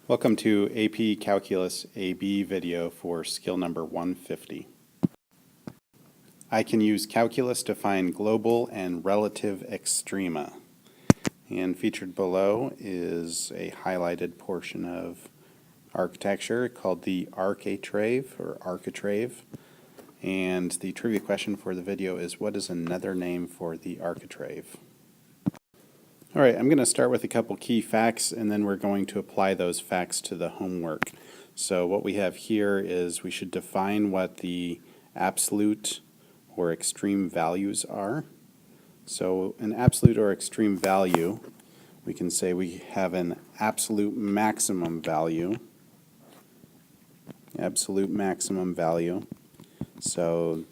Welcome to AP Calculus AB video for skill number 150. I can use calculus to find global and relative extrema. And featured below is a highlighted portion of architecture called the architrave or architrave. And the trivia question for the video is, what is another name for the architrave? All right, I'm going to start with a couple key facts, and then we're going to apply those facts to the homework. So what we have here is we should define what the absolute or extreme values are. So an absolute or extreme value, we can say we have an absolute maximum value. Absolute maximum value. So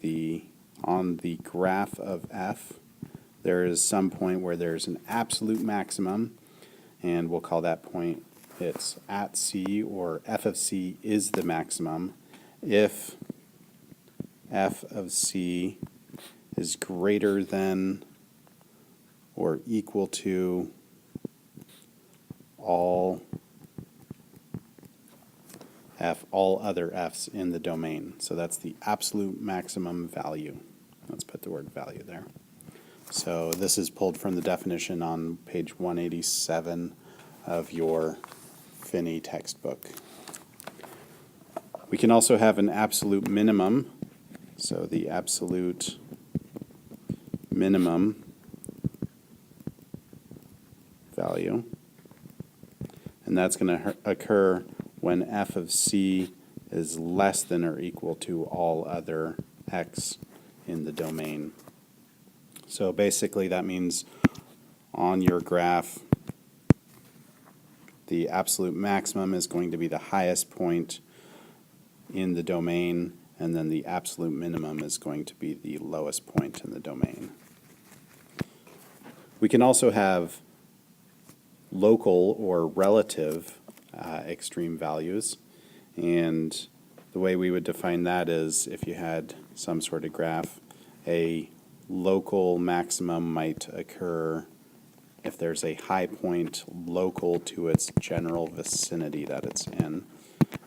on the graph of f, there is some point where there's an absolute maximum, and we'll call that point it's at C, or f of C is the maximum if f of C is greater than or equal to all other f's in the domain. So that's the absolute maximum value. Let's put the word value there. So this is pulled from the definition on page 187 of your Finney textbook. We can also have an absolute minimum. So the absolute minimum value. And that's going to occur when f of C is less than or equal to all other x in the domain. So basically that means on your graph the absolute maximum is going to be the highest point in the domain, and then the absolute minimum is going to be the lowest point in the domain. We can also have local or relative extreme values, and the way we would define that is if you had some sort of graph, a local maximum might occur if there's a high point local to its general vicinity that it's in,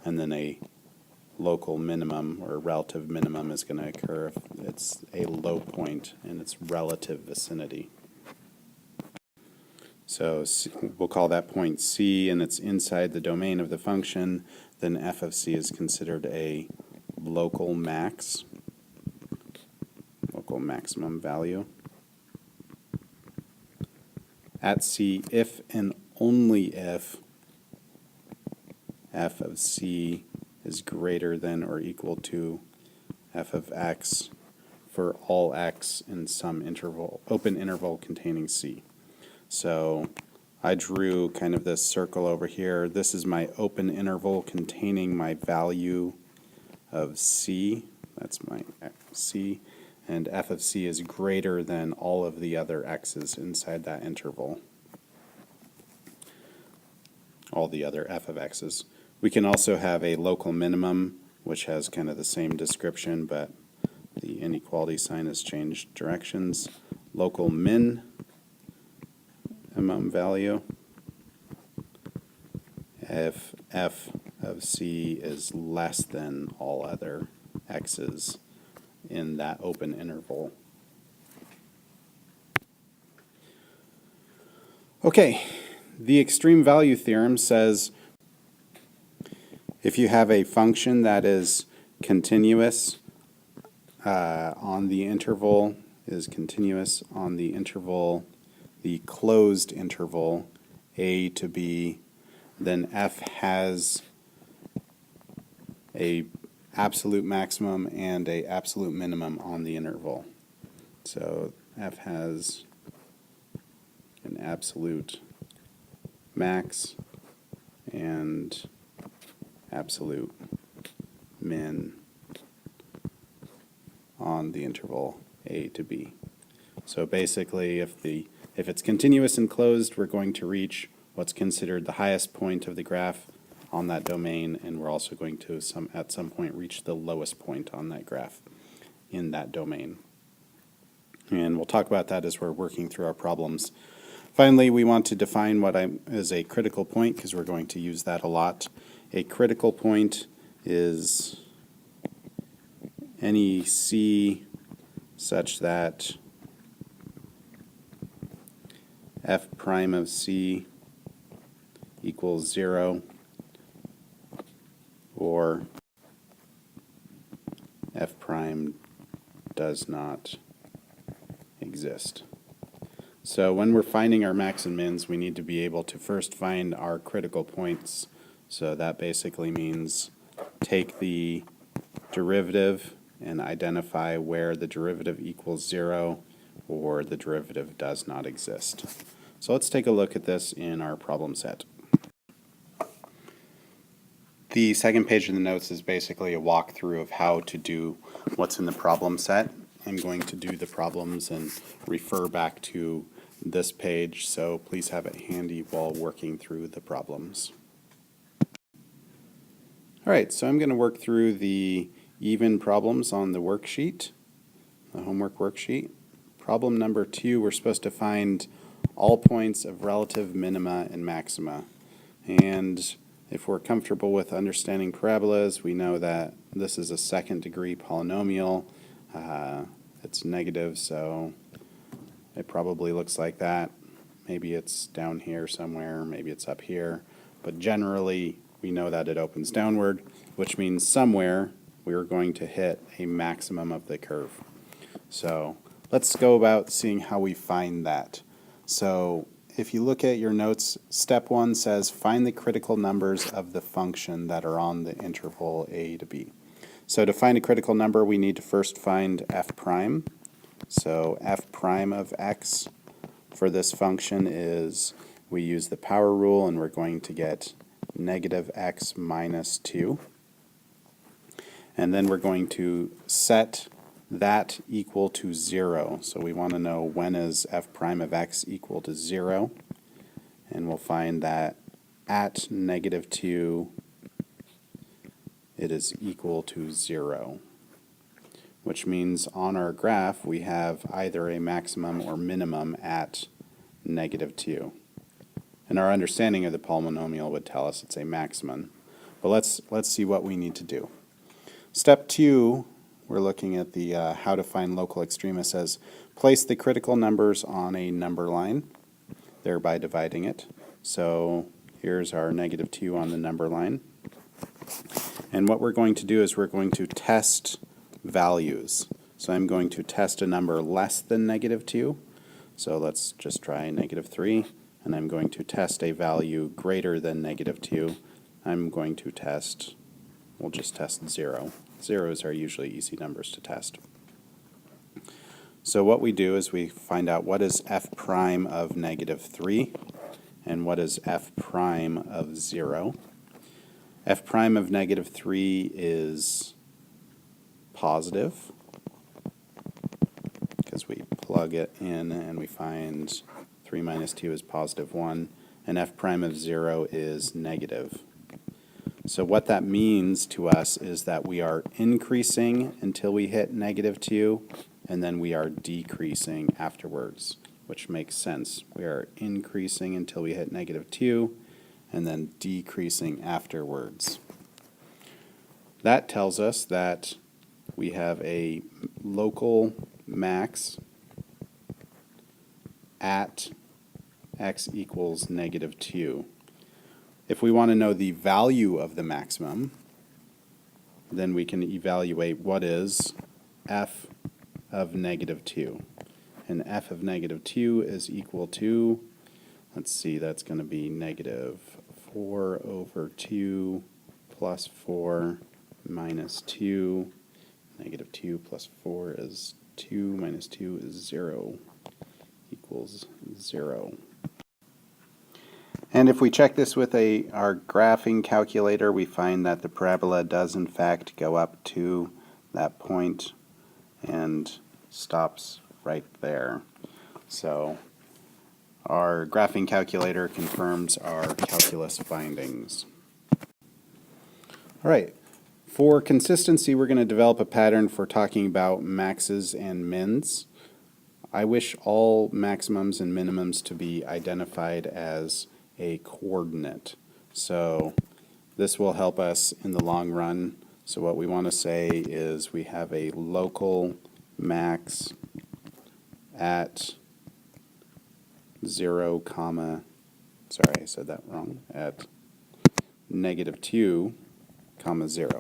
and then a local minimum or relative minimum is going to occur if it's a low point in its relative vicinity. So we'll call that point C, and it's inside the domain of the function. Then f of C is considered a local max. Local maximum value. At C, if and only if f of C is greater than or equal to f of x for all x in some interval, open interval containing C. So I drew kind of this circle over here. This is my open interval containing my value of C. That's my C. And f of C is greater than all of the other x's inside that interval. All the other f of x's. We can also have a local minimum, which has kind of the same description, but the inequality sign has changed directions. Local minimum value if f of C is less than all other x's in that open interval. Okay, the extreme value theorem says if you have a function that is continuous on the interval, the closed interval a to b, then f has a absolute maximum and a absolute minimum on the interval. So f has an absolute max and absolute min on the interval a to b. So basically if it's continuous and closed, we're going to reach what's considered the highest point of the graph on that domain, and we're also going to at some point reach the lowest point on that graph in that domain. And we'll talk about that as we're working through our problems. Finally, we want to define what is a critical point because we're going to use that a lot. A critical point is any C such that f prime of C equals 0 or f prime does not exist. So when we're finding our max and mins, we need to be able to first find our critical points. So that basically means take the derivative and identify where the derivative equals 0 or the derivative does not exist. So let's take a look at this in our problem set. The second page of the notes is basically a walkthrough of how to do what's in the problem set. I'm going to do the problems and refer back to this page, so please have it handy while working through the problems. Alright, so I'm going to work through the even problems on the worksheet, the homework worksheet. Problem number 2, we're supposed to find all points of relative minima and maxima. And if we're comfortable with understanding parabolas, we know that this is a second degree polynomial. It's negative, so it probably looks like that. Maybe it's down here somewhere, maybe it's up here. But generally, we know that it opens downward, which means somewhere we're going to hit a maximum of the curve. So let's go about seeing how we find that. So if you look at your notes, step 1 says find the critical numbers of the function that are on the interval a to b. So to find a critical number, we need to first find f prime. So f prime of x for this function is, we use the power rule and we're going to get negative x minus 2. And then we're going to set that equal to 0. So we want to know when is f prime of x equal to 0. And we'll find that at negative 2 it is equal to 0. Which means on our graph we have either a maximum or minimum at negative 2. And our understanding of the polynomial would tell us it's a maximum. But let's see what we need to do. Step 2, we're looking at the how to find local extrema. Says place the critical numbers on a number line, thereby dividing it. So here's our negative 2 on the number line. And what we're going to do is we're going to test values. So I'm going to test a number less than negative 2. So let's just try negative 3. And I'm going to test a value greater than negative 2. I'm going to test, we'll just test 0. Zeros are usually easy numbers to test. So what we do is we find out what is f prime of negative 3 and what is f prime of 0. F prime of negative 3 is positive because we plug it in and we find 3 minus 2 is positive 1, and f prime of 0 is negative. So what that means to us is that we are increasing until we hit negative 2, and then we are decreasing afterwards, which makes sense. We are increasing until we hit negative 2, and then decreasing afterwards. That tells us that we have a local max at x equals negative 2. If we want to know the value of the maximum, then we can evaluate what is f of negative 2. And f of negative 2 is equal to, let's see, that's going to be negative 4 over 2 plus 4 minus 2. Negative 2 plus 4 is 2 minus 2 is 0 equals 0. And if we check this with our graphing calculator, we find that the parabola does in fact go up to that point and stops right there. So our graphing calculator confirms our calculus findings. All right, for consistency, we're going to develop a pattern for talking about maxes and mins. I wish all maximums and minimums to be identified as a coordinate. So this will help us in the long run. So what we want to say is we have a local max at 0, comma, sorry, I said that wrong, at -2, comma 0.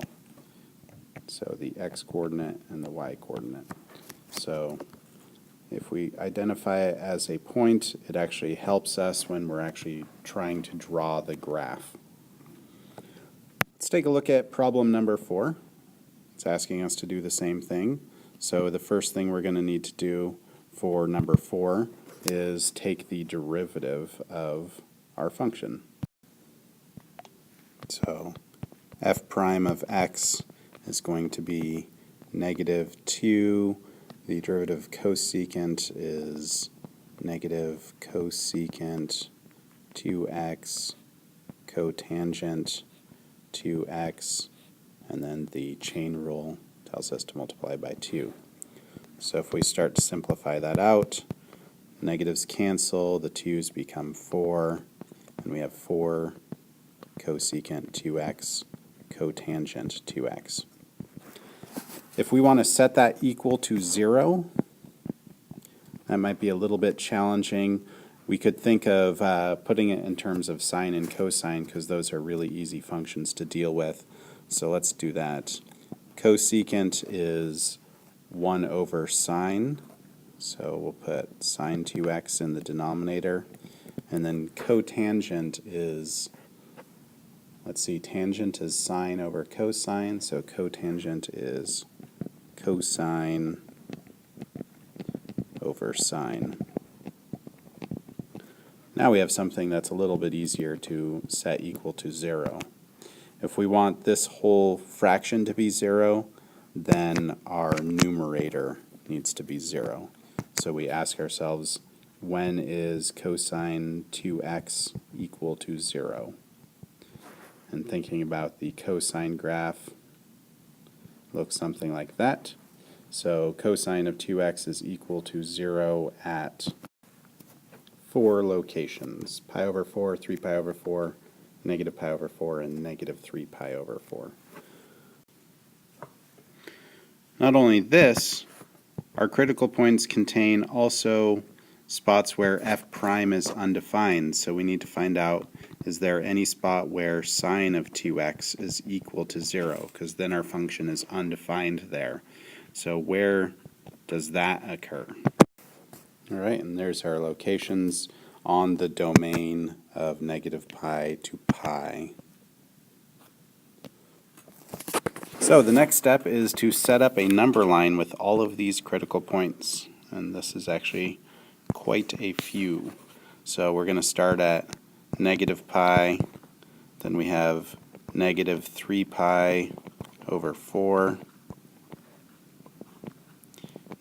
So the x coordinate and the y coordinate. So if we identify it as a point, it actually helps us when we're actually trying to draw the graph. Let's take a look at problem number 4. It's asking us to do the same thing. So the first thing we're going to need to do for number 4 is take the derivative of our function. So f prime of x is going to be -2. The derivative of cosecant is negative cosecant 2x cotangent 2x, and then the chain rule tells us to multiply by 2. So if we start to simplify that out, negatives cancel, the 2's become 4, and we have 4 cosecant 2x cotangent 2x. If we want to set that equal to 0, that might be a little bit challenging. We could think of putting it in terms of sine and cosine, because those are really easy functions to deal with. So let's do that. Cosecant is 1 over sine, so we'll put sine 2x in the denominator. And then cotangent is, let's see, tangent is sine over cosine, so cotangent is cosine over sine. Now we have something that's a little bit easier to set equal to 0. If we want this whole fraction to be 0, then our numerator needs to be 0. So we ask ourselves, when is cosine 2x equal to 0? And thinking about the cosine graph, looks something like that. So cosine of 2x is equal to 0 at 4 locations: pi over 4, 3 pi over 4, negative pi over 4, and negative 3 pi over 4. Not only this, our critical points contain also spots where f prime is undefined, so we need to find out, is there any spot where sine of 2x is equal to 0, because then our function is undefined there. So where does that occur? All right, and there's our locations on the domain of negative pi to pi. So the next step is to set up a number line with all of these critical points, and this is actually quite a few. So we're going to start at negative pi, then we have negative 3 pi over 4,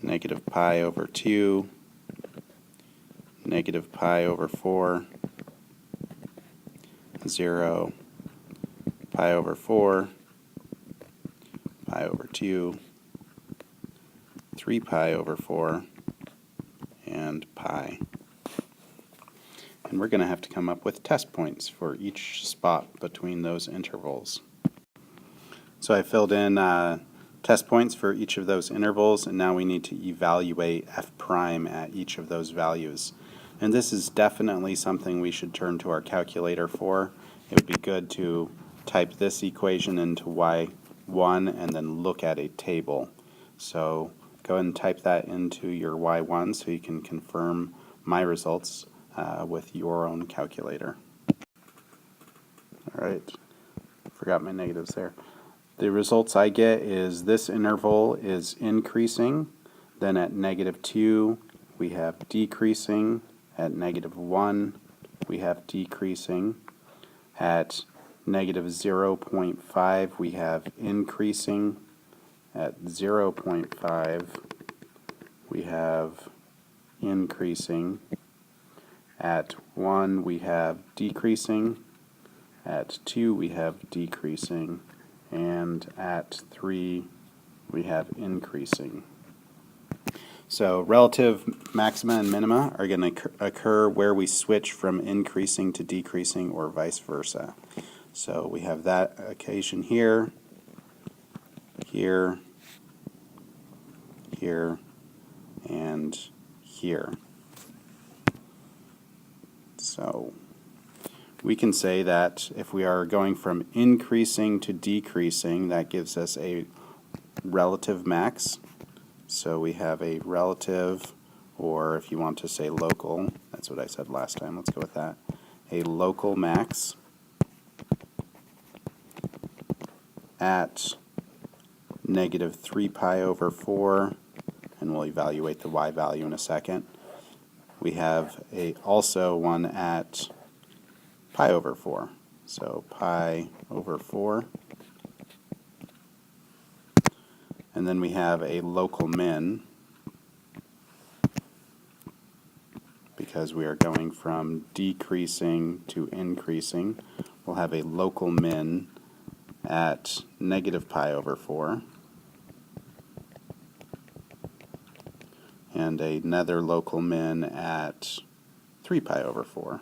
negative pi over 2, negative pi over 4, 0, pi over 4, pi over 2, 3 pi over 4, and pi. And we're going to have to come up with test points for each spot between those intervals. So I filled in test points for each of those intervals, and now we need to evaluate f prime at each of those values. And this is definitely something we should turn to our calculator for. It would be good to type this equation into y1 and then look at a table. So go ahead and type that into your y1 so you can confirm my results with your own calculator. All right, forgot my negatives there. The results I get is this interval is increasing, then at -2 we have decreasing, at -1 we have decreasing, at -0.5 we have increasing, at 0.5 we have increasing, at 1 we have decreasing, at 2 we have decreasing, and at 3 we have increasing. So relative maxima and minima are going to occur where we switch from increasing to decreasing or vice versa. So we have that occasion here, here, here, and here. So we can say that if we are going from increasing to decreasing, that gives us a relative max. So we have a relative, or if you want to say local, that's what I said last time, let's go with that, a local max at negative 3 pi over 4, and we'll evaluate the y value in a second. We have also one at pi over 4, so pi over 4. And then we have a local min, because we are going from decreasing to increasing. We'll have a local min at negative pi over 4, and another local min at 3 pi over 4.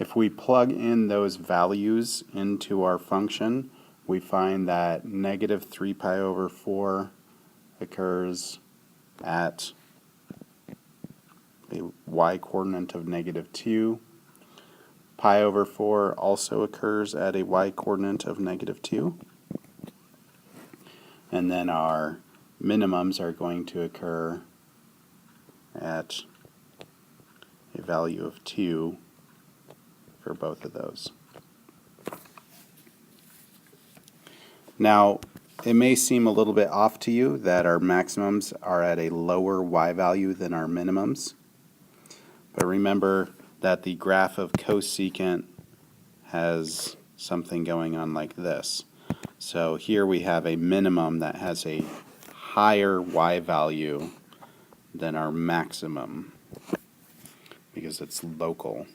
If we plug in those values into our function, we find that negative 3 pi over 4 occurs at a y-coordinate of negative 2. Pi over 4 also occurs at a y-coordinate of negative 2. And then our minimums are going to occur at a value of 2 for both of those. Now, it may seem a little bit off to you that our maximums are at a lower y value than our minimums. But remember that the graph of cosecant has something going on like this. So here we have a minimum that has a higher y value than our maximum because it's local.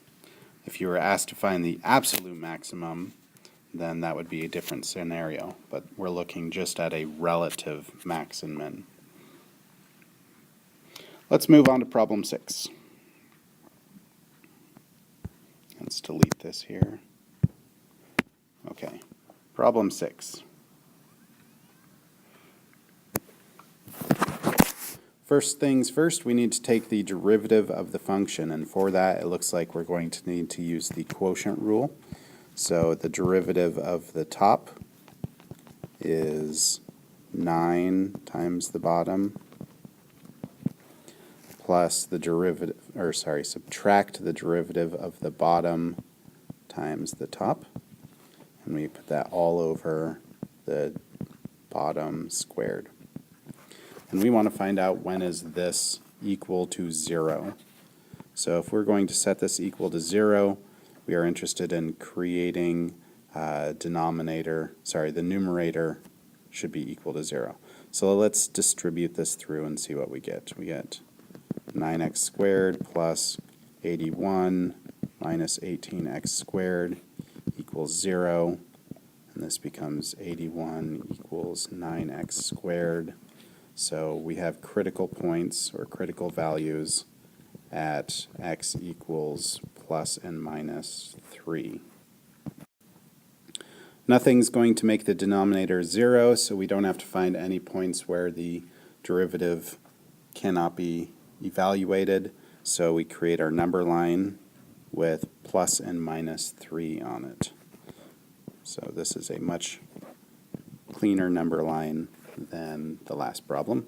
If you were asked to find the absolute maximum, then that would be a different scenario. But we're looking just at a relative max and min. Let's move on to problem 6. Let's delete this here. Okay, problem 6. First things first, we need to take the derivative of the function, and for that it looks like we're going to need to use the quotient rule. So the derivative of the top is 9 times the bottom plus the derivative, subtract the derivative of the bottom times the top, and we put that all over the bottom squared. And we want to find out when is this equal to 0. So if we're going to set this equal to 0, we are interested in creating the numerator should be equal to 0. So let's distribute this through and see what we get. We get 9x squared plus 81 minus 18x squared equals 0. And this becomes 81 equals 9x squared. So we have critical points or critical values at x equals plus and minus 3. Nothing's going to make the denominator 0, so we don't have to find any points where the derivative cannot be evaluated. So we create our number line with plus and minus 3 on it. So this is a much cleaner number line than the last problem.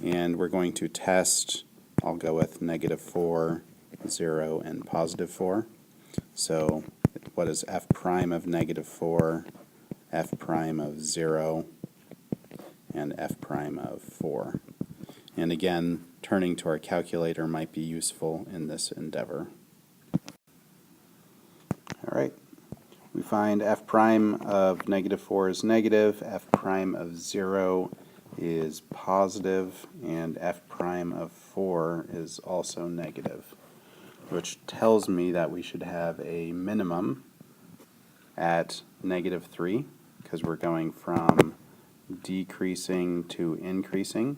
And we're going to test, I'll go with negative 4, 0, and positive 4. So what is f prime of negative 4, f prime of 0, and f prime of 4? And again, turning to our calculator might be useful in this endeavor. All right. We find f prime of negative 4 is negative, f prime of 0 is positive, and f prime of 4 is also negative, which tells me that we should have a minimum at -3 because we're going from decreasing to increasing.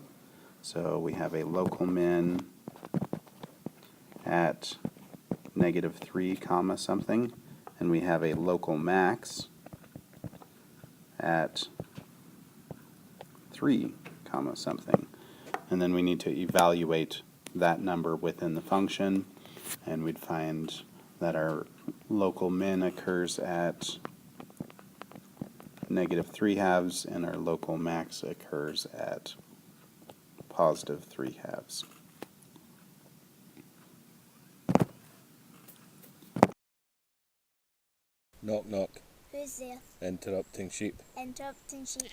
So we have a local min at -3 comma something, and we have a local max at 3 comma something. And then we need to evaluate that number within the function, and we'd find that our local min occurs at -3/2 and our local max occurs at +3/2. Knock knock. Who's there? Interrupting sheep. Interrupting sheep.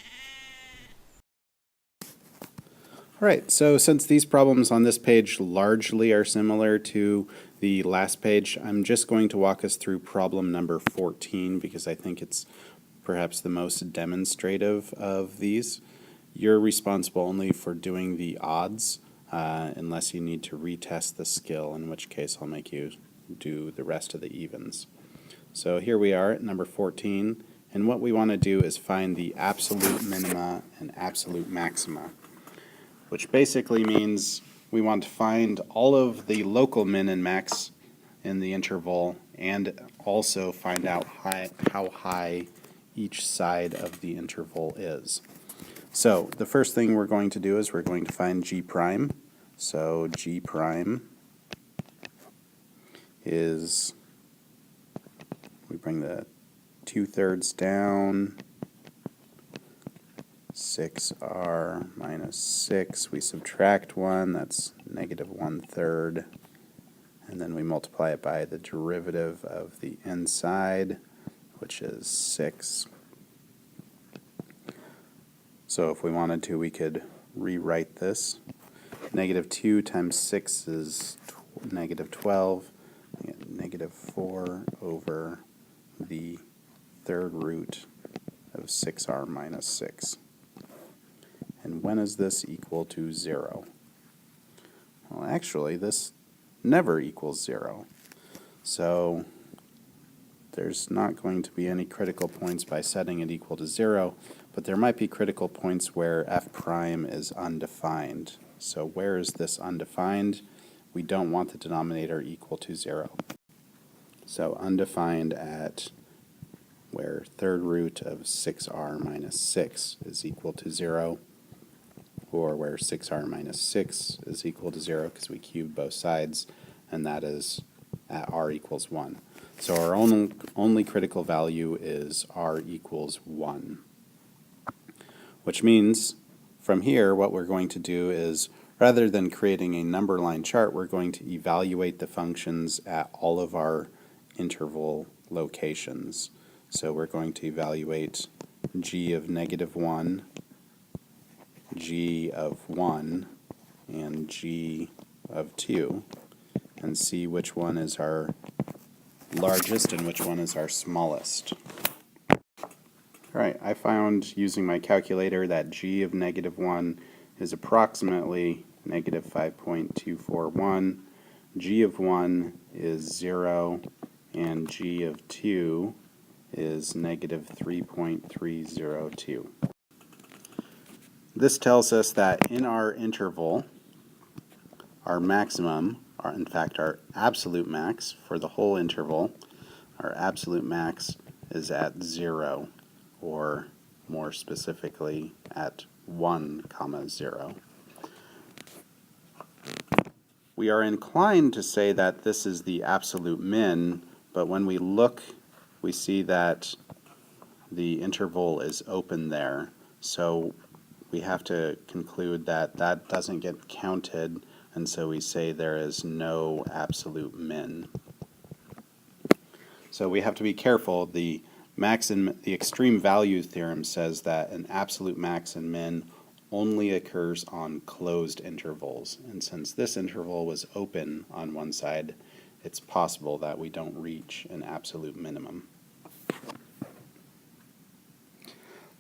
Alright, so since these problems on this page largely are similar to the last page, I'm just going to walk us through problem number 14 because I think it's perhaps the most demonstrative of these. You're responsible only for doing the odds unless you need to retest the skill, in which case I'll make you do the rest of the evens. So here we are at number 14, and what we want to do is find the absolute minima and absolute maxima, which basically means we want to find all of the local min and max in the interval and also find out how high each side of the interval is. So the first thing we're going to do is we're going to find G prime. So G prime is, we bring the 2/3 down, 6r minus 6, we subtract 1, that's -1/3, and then we multiply it by the derivative of the inside, which is 6. So if we wanted to, we could rewrite this. -2 times 6 is -12, -4 over the third root of 6r minus 6. And when is this equal to 0? Well, actually, this never equals 0. So there's not going to be any critical points by setting it equal to 0, but there might be critical points where f prime is undefined. So where is this undefined? We don't want the denominator equal to 0. So undefined at where third root of 6r minus 6 is equal to 0, or where 6r minus 6 is equal to 0 because we cubed both sides, and that is at r equals 1. So our only critical value is r equals 1. Which means from here what we're going to do is, rather than creating a number line chart, we're going to evaluate the functions at all of our interval locations. So we're going to evaluate g of -1, g of 1, and g of 2, and see which one is our largest and which one is our smallest. Alright, I found using my calculator that g of -1 is approximately -5.241, g of 1 is 0, and g of 2 is -3.302. This tells us that in our interval, our maximum, in fact our absolute max for the whole interval, our absolute max is at 0, or more specifically at 1, 0. We are inclined to say that this is the absolute min, but when we look, we see that the interval is open there. So we have to conclude that that doesn't get counted, and so we say there is no absolute min. So we have to be careful. The extreme value theorem says that an absolute max and min only occurs on closed intervals, and since this interval was open on one side, it's possible that we don't reach an absolute minimum.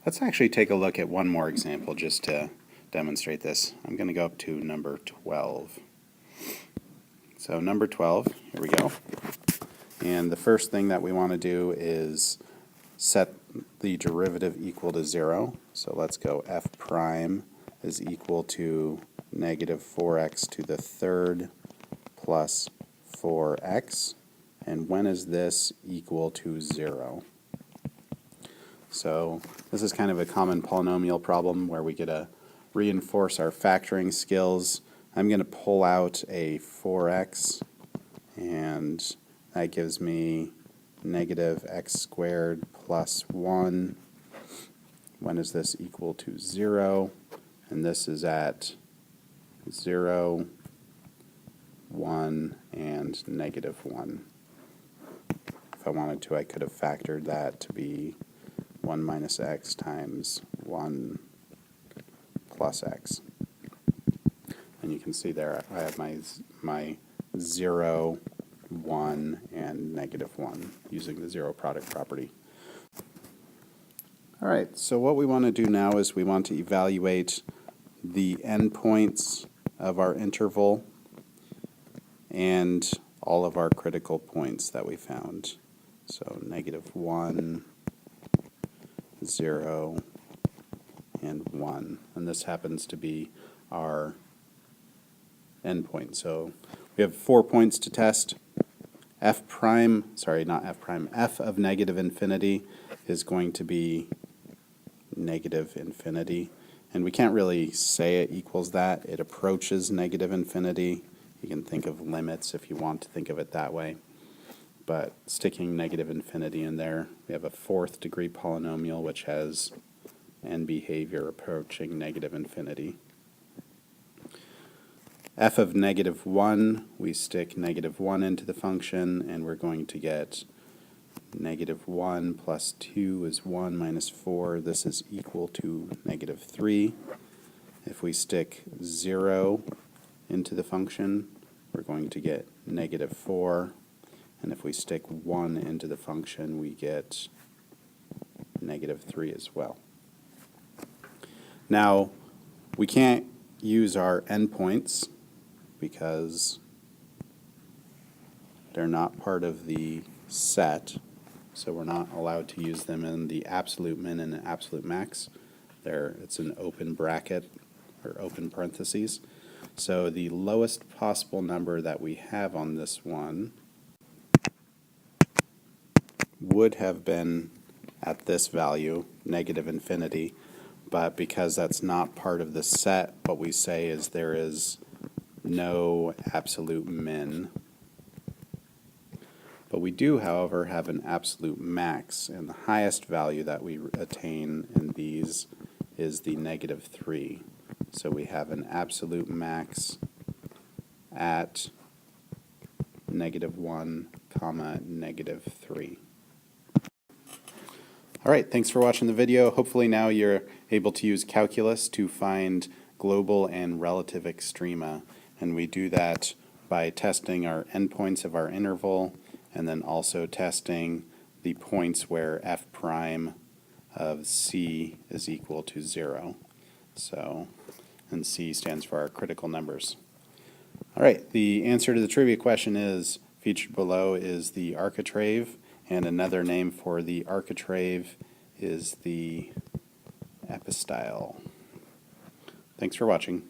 Let's actually take a look at one more example just to demonstrate this. I'm going to go up to number 12. So number 12, here we go. And the first thing that we want to do is set the derivative equal to 0. So let's go f prime is equal to negative 4x to the third plus 4x. And when is this equal to 0? So this is kind of a common polynomial problem where we get to reinforce our factoring skills. I'm going to pull out a 4x, and that gives me negative x squared plus 1. When is this equal to 0? And this is at 0, 1, and negative 1. If I wanted to, I could have factored that to be 1 minus x times 1 plus x. And you can see there I have my 0, 1, and negative 1 using the zero product property. All right, so what we want to do now is we want to evaluate the endpoints of our interval and all of our critical points that we found. So negative 1, 0, and 1. And this happens to be our endpoint. So we have 4 points to test. F of negative infinity is going to be negative infinity. And we can't really say it equals that. It approaches negative infinity. You can think of limits if you want to think of it that way. But sticking negative infinity in there, we have a 4th degree polynomial which has n behavior approaching negative infinity. F of negative 1, we stick negative 1 into the function, and we're going to get negative 1 plus 2 is 1 minus 4. This is equal to negative 3. If we stick 0 into the function, we're going to get negative 4. And if we stick 1 into the function, we get negative 3 as well. Now, we can't use our endpoints because they're not part of the set, so we're not allowed to use them in the absolute min and the absolute max. It's an open bracket or open parentheses. So the lowest possible number that we have on this one would have been at this value, negative infinity, but because that's not part of the set, what we say is there is no absolute min. But we do, however, have an absolute max, and the highest value that we attain in these is the negative 3. So we have an absolute max at negative 1, comma, negative 3. All right, thanks for watching the video. Hopefully now you're able to use calculus to find global and relative extrema. And we do that by testing our endpoints of our interval and then also testing the points where f prime of c is equal to 0. So, and c stands for our critical numbers. All right, the answer to the trivia question is, featured below is the architrave, and another name for the architrave is the epistyle. Thanks for watching.